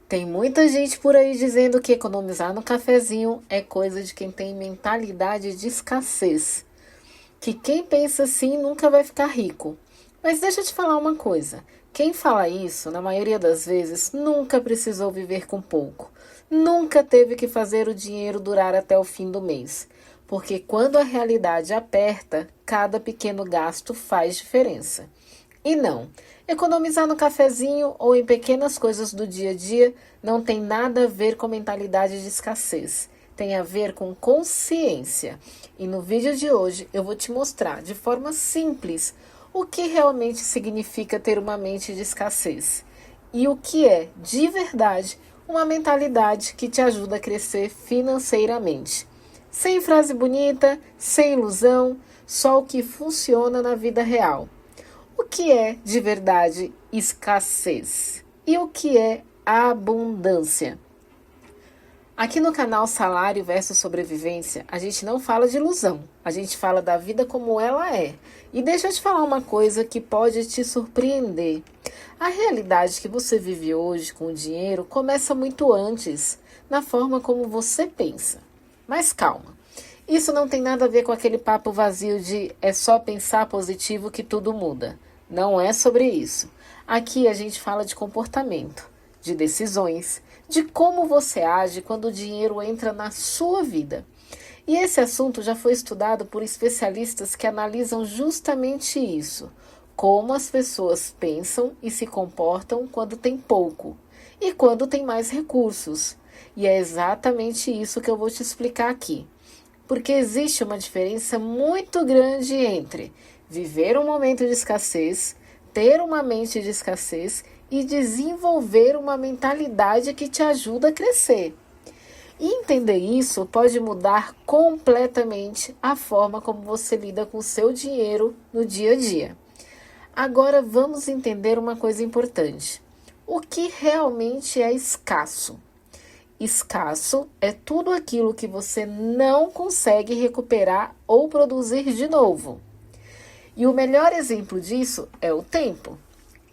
Tem muita gente por aí dizendo que economizar no cafezinho é coisa de quem tem mentalidade de escassez, que quem pensa assim nunca vai ficar rico. Mas deixa eu te falar uma coisa: quem fala isso, na maioria das vezes, nunca precisou viver com pouco, nunca teve que fazer o dinheiro durar até o fim do mês. Porque quando a realidade aperta, cada pequeno gasto faz diferença. E não, economizar no cafezinho ou em pequenas coisas do dia a dia não tem nada a ver com mentalidade de escassez. Tem a ver com consciência. E no vídeo de hoje eu vou te mostrar de forma simples o que realmente significa ter uma mente de escassez e o que é, de verdade, uma mentalidade que te ajuda a crescer financeiramente. Sem frase bonita, sem ilusão, só o que funciona na vida real. O que é de verdade escassez? E o que é abundância? Aqui no canal Salário versus Sobrevivência, a gente não fala de ilusão, a gente fala da vida como ela é. E deixa eu te falar uma coisa que pode te surpreender. A realidade que você vive hoje com o dinheiro começa muito antes, na forma como você pensa. Mas calma, isso não tem nada a ver com aquele papo vazio de é só pensar positivo que tudo muda. Não é sobre isso. Aqui a gente fala de comportamento, de decisões, de como você age quando o dinheiro entra na sua vida. E esse assunto já foi estudado por especialistas que analisam justamente isso: como as pessoas pensam e se comportam quando tem pouco e quando tem mais recursos. E é exatamente isso que eu vou te explicar aqui. Porque existe uma diferença muito grande entre viver um momento de escassez, ter uma mente de escassez e desenvolver uma mentalidade que te ajuda a crescer. E entender isso pode mudar completamente a forma como você lida com o seu dinheiro no dia a dia. Agora vamos entender uma coisa importante: o que realmente é escasso? Escasso é tudo aquilo que você não consegue recuperar ou produzir de novo. E o melhor exemplo disso é o tempo.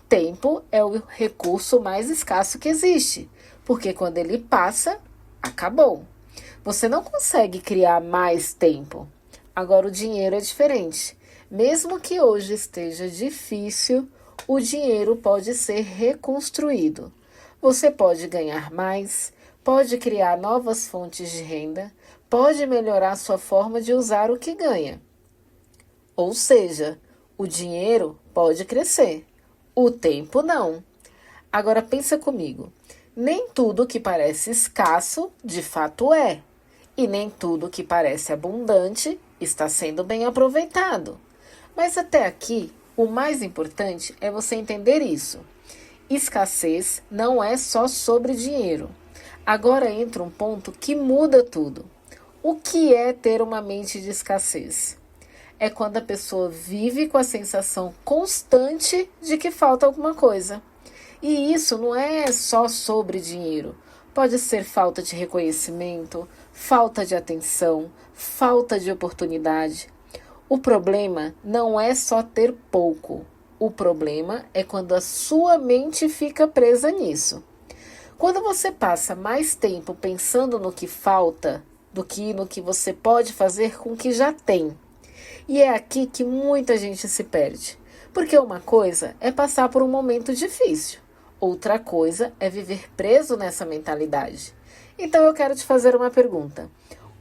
Tempo é o recurso mais escasso que existe, porque quando ele passa, acabou. Você não consegue criar mais tempo. Agora o dinheiro é diferente. Mesmo que hoje esteja difícil, o dinheiro pode ser reconstruído. Você pode ganhar mais, pode criar novas fontes de renda, pode melhorar sua forma de usar o que ganha. Ou seja, o dinheiro pode crescer, o tempo não. Agora pensa comigo, nem tudo que parece escasso, de fato é. E nem tudo que parece abundante está sendo bem aproveitado. Mas até aqui, o mais importante é você entender isso. Escassez não é só sobre dinheiro. Agora entra um ponto que muda tudo. O que é ter uma mente de escassez? É quando a pessoa vive com a sensação constante de que falta alguma coisa. E isso não é só sobre dinheiro. Pode ser falta de reconhecimento, falta de atenção, falta de oportunidade. O problema não é só ter pouco. O problema é quando a sua mente fica presa nisso. Quando você passa mais tempo pensando no que falta do que no que você pode fazer com o que já tem. E é aqui que muita gente se perde. Porque uma coisa é passar por um momento difícil. Outra coisa é viver preso nessa mentalidade. Então eu quero te fazer uma pergunta.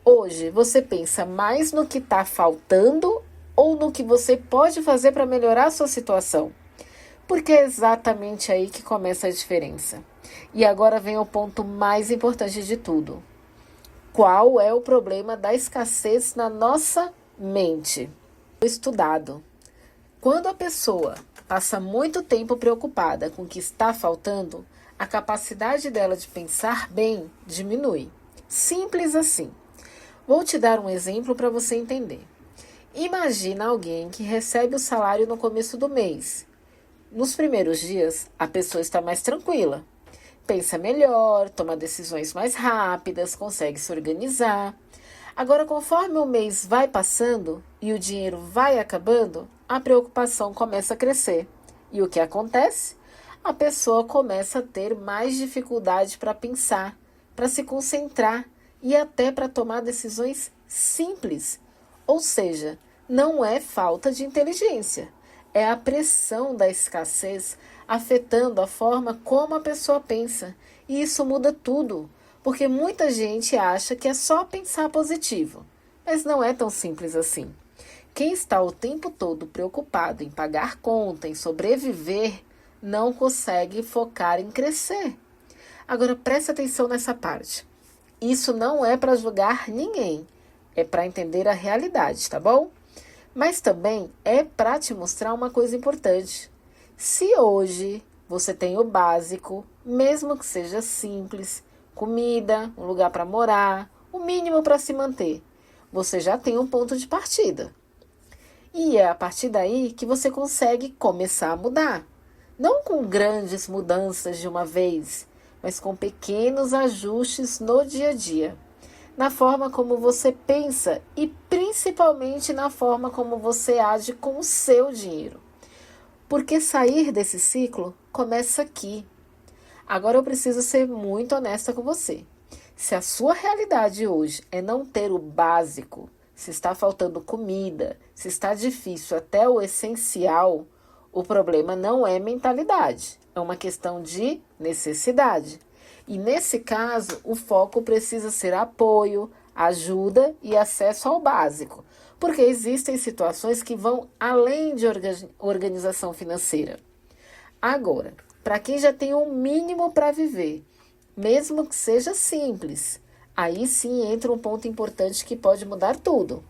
Hoje você pensa mais no que está faltando ou no que você pode fazer para melhorar a sua situação? Porque é exatamente aí que começa a diferença. E agora vem o ponto mais importante de tudo. Qual é o problema da escassez na nossa mente? Estudado. Quando a pessoa passa muito tempo preocupada com o que está faltando, a capacidade dela de pensar bem diminui. Simples assim. Vou te dar um exemplo para você entender. Imagina alguém que recebe o salário no começo do mês. Nos primeiros dias, a pessoa está mais tranquila. Pensa melhor, toma decisões mais rápidas, consegue se organizar. Agora, conforme o mês vai passando e o dinheiro vai acabando, a preocupação começa a crescer. E o que acontece? a pessoa começa a ter mais dificuldade para pensar, para se concentrar e até para tomar decisões simples. Ou seja, não é falta de inteligência, é a pressão da escassez afetando a forma como a pessoa pensa. E isso muda tudo, porque muita gente acha que é só pensar positivo, mas não é tão simples assim. Quem está o tempo todo preocupado em pagar conta, em sobreviver, não consegue focar em crescer. Agora preste atenção nessa parte. Isso não é para julgar ninguém, é para entender a realidade, tá bom? Mas também é para te mostrar uma coisa importante. Se hoje você tem o básico, mesmo que seja simples, comida, um lugar para morar, o mínimo para se manter, você já tem um ponto de partida. E é a partir daí que você consegue começar a mudar. Não com grandes mudanças de uma vez, mas com pequenos ajustes no dia a dia. Na forma como você pensa e principalmente na forma como você age com o seu dinheiro. Porque sair desse ciclo começa aqui. Agora eu preciso ser muito honesta com você. Se a sua realidade hoje é não ter o básico, se está faltando comida, se está difícil até o essencial, o problema não é mentalidade, é uma questão de necessidade. E nesse caso, o foco precisa ser apoio, ajuda e acesso ao básico, porque existem situações que vão além de organização financeira. Agora, para quem já tem um mínimo para viver, mesmo que seja simples, aí sim entra um ponto importante que pode mudar tudo.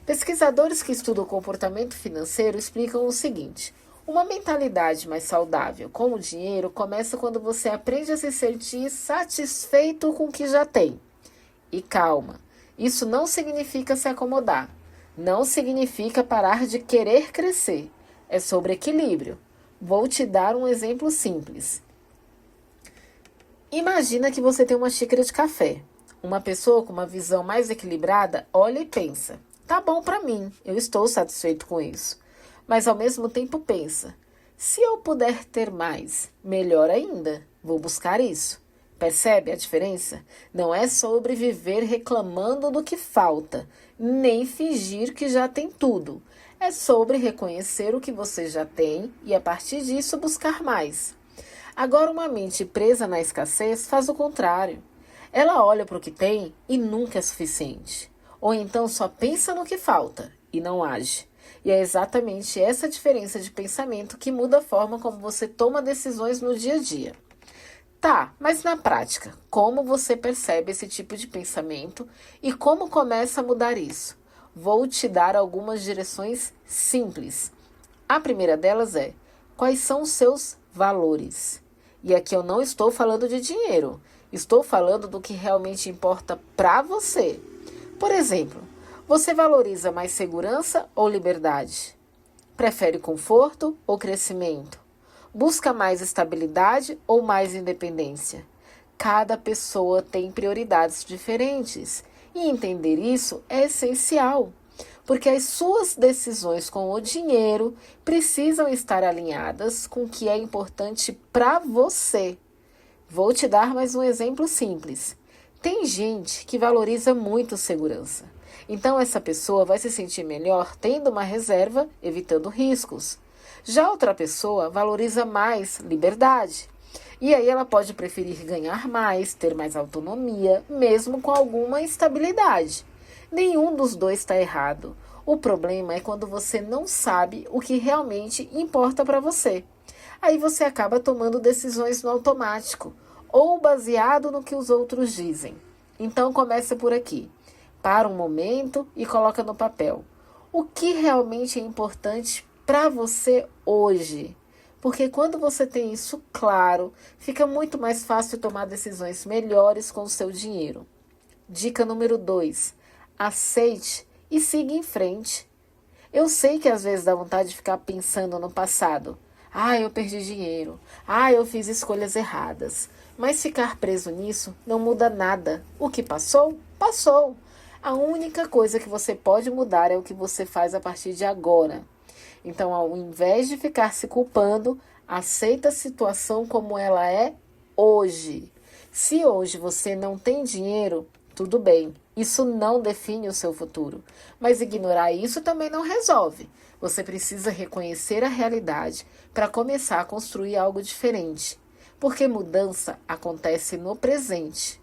Pesquisadores que estudam o comportamento financeiro explicam o seguinte: uma mentalidade mais saudável com o dinheiro começa quando você aprende a se sentir satisfeito com o que já tem. E calma, isso não significa se acomodar, não significa parar de querer crescer, é sobre equilíbrio. Vou te dar um exemplo simples. Imagina que você tem uma xícara de café. Uma pessoa com uma visão mais equilibrada olha e pensa: tá bom para mim, eu estou satisfeito com isso. Mas ao mesmo tempo pensa: se eu puder ter mais, melhor ainda, vou buscar isso. Percebe a diferença? Não é sobre viver reclamando do que falta, nem fingir que já tem tudo. É sobre reconhecer o que você já tem e a partir disso buscar mais. Agora uma mente presa na escassez faz o contrário. Ela olha para o que tem e nunca é suficiente. Ou então só pensa no que falta e não age. E é exatamente essa diferença de pensamento que muda a forma como você toma decisões no dia a dia. Tá, mas na prática, como você percebe esse tipo de pensamento e como começa a mudar isso? Vou te dar algumas direções simples. A primeira delas é: quais são os seus valores? E aqui eu não estou falando de dinheiro, estou falando do que realmente importa para você. Por exemplo, você valoriza mais segurança ou liberdade? Prefere conforto ou crescimento? Busca mais estabilidade ou mais independência? Cada pessoa tem prioridades diferentes e entender isso é essencial, porque as suas decisões com o dinheiro precisam estar alinhadas com o que é importante para você. Vou te dar mais um exemplo simples. Tem gente que valoriza muito segurança. Então, essa pessoa vai se sentir melhor tendo uma reserva, evitando riscos. Já outra pessoa valoriza mais liberdade. E aí ela pode preferir ganhar mais, ter mais autonomia, mesmo com alguma instabilidade. Nenhum dos dois está errado. O problema é quando você não sabe o que realmente importa para você. Aí você acaba tomando decisões no automático ou baseado no que os outros dizem. Então comece por aqui. Para um momento e coloca no papel o que realmente é importante para você hoje. Porque quando você tem isso claro, fica muito mais fácil tomar decisões melhores com o seu dinheiro. Dica número 2. Aceite e siga em frente. Eu sei que às vezes dá vontade de ficar pensando no passado. Eu perdi dinheiro. Eu fiz escolhas erradas. Mas ficar preso nisso não muda nada. O que passou, passou. A única coisa que você pode mudar é o que você faz a partir de agora. Então, ao invés de ficar se culpando, Aceita a situação como ela é hoje. Se hoje você não tem dinheiro, tudo bem. Isso não define o seu futuro. Mas ignorar isso também não resolve. Você precisa reconhecer a realidade para começar a construir algo diferente. Porque mudança acontece no presente.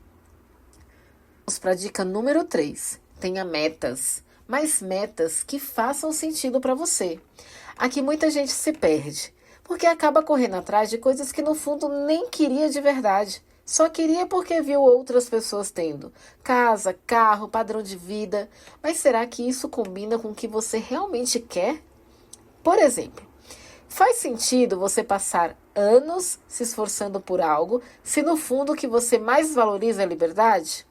Vamos para a dica número 3. Tenha metas, mas metas que façam sentido para você. Aqui muita gente se perde, porque acaba correndo atrás de coisas que no fundo nem queria de verdade. Só queria porque viu outras pessoas tendo casa, carro, padrão de vida. Mas será que isso combina com o que você realmente quer? Por exemplo, faz sentido você passar anos se esforçando por algo, se no fundo o que você mais valoriza é a liberdade?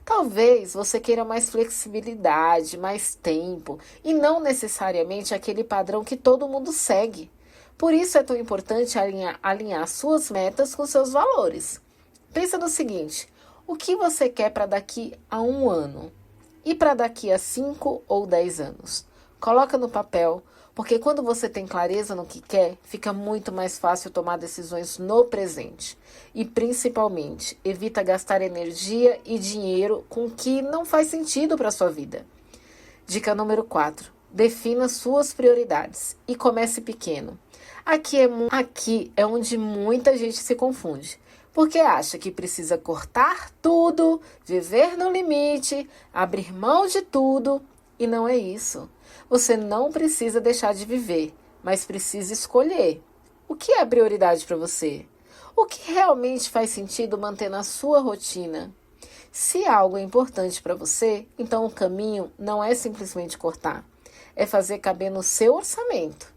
Talvez você queira mais flexibilidade, mais tempo, e não necessariamente aquele padrão que todo mundo segue. Por isso é tão importante alinhar suas metas com seus valores. Pensa no seguinte: o que você quer para daqui a 1 ano? E para daqui a 5 ou 10 anos? Coloca no papel, porque quando você tem clareza no que quer, fica muito mais fácil tomar decisões no presente. E principalmente, evita gastar energia e dinheiro com o que não faz sentido para a sua vida. Dica número 4. Defina suas prioridades e comece pequeno. Aqui é onde muita gente se confunde, porque acha que precisa cortar tudo, viver no limite, abrir mão de tudo, e não é isso. Você não precisa deixar de viver, mas precisa escolher. O que é prioridade para você? O que realmente faz sentido manter na sua rotina? Se algo é importante para você, então o caminho não é simplesmente cortar, é fazer caber no seu orçamento.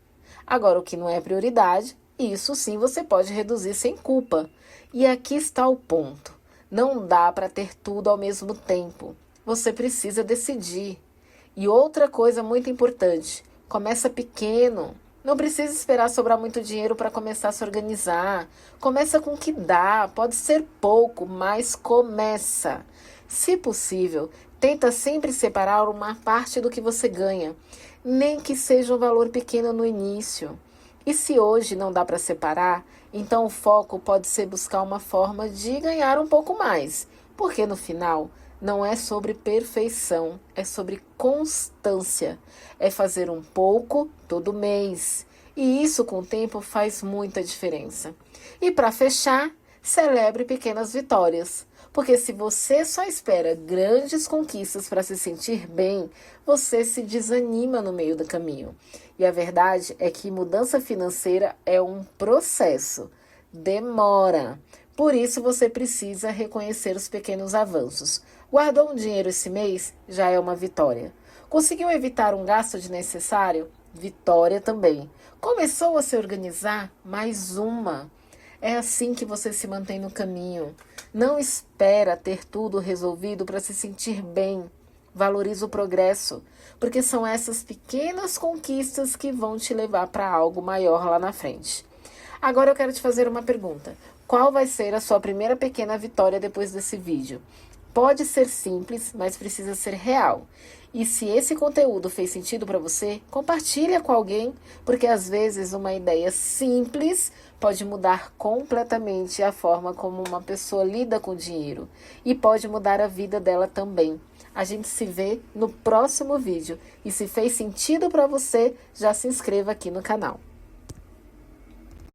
Agora, o que não é prioridade, isso sim você pode reduzir sem culpa. E aqui está o ponto: não dá para ter tudo ao mesmo tempo. Você precisa decidir. E outra coisa muito importante: começa pequeno. Não precisa esperar sobrar muito dinheiro para começar a se organizar. Começa com o que dá, pode ser pouco, mas começa. Se possível, tenta sempre separar uma parte do que você ganha, nem que seja um valor pequeno no início. E se hoje não dá para separar, então o foco pode ser buscar uma forma de ganhar um pouco mais, porque no final não é sobre perfeição, é sobre constância. É fazer um pouco todo mês. E isso com o tempo faz muita diferença. E para fechar, celebre pequenas vitórias. Porque se você só espera grandes conquistas para se sentir bem, você se desanima no meio do caminho. E a verdade é que mudança financeira é um processo. Demora. Por isso você precisa reconhecer os pequenos avanços. Guardou um dinheiro esse mês? Já é uma vitória. Conseguiu evitar um gasto desnecessário? Vitória também. Começou a se organizar? Mais uma. É assim que você se mantém no caminho. Não espera ter tudo resolvido para se sentir bem. Valoriza o progresso, porque são essas pequenas conquistas que vão te levar para algo maior lá na frente. Agora eu quero te fazer uma pergunta. Qual vai ser a sua primeira pequena vitória depois desse vídeo? Pode ser simples, mas precisa ser real. E se esse conteúdo fez sentido para você, compartilha com alguém, porque às vezes uma ideia simples pode mudar completamente a forma como uma pessoa lida com o dinheiro e pode mudar a vida dela também. A gente se vê no próximo vídeo. E se fez sentido para você, já se inscreva aqui no canal.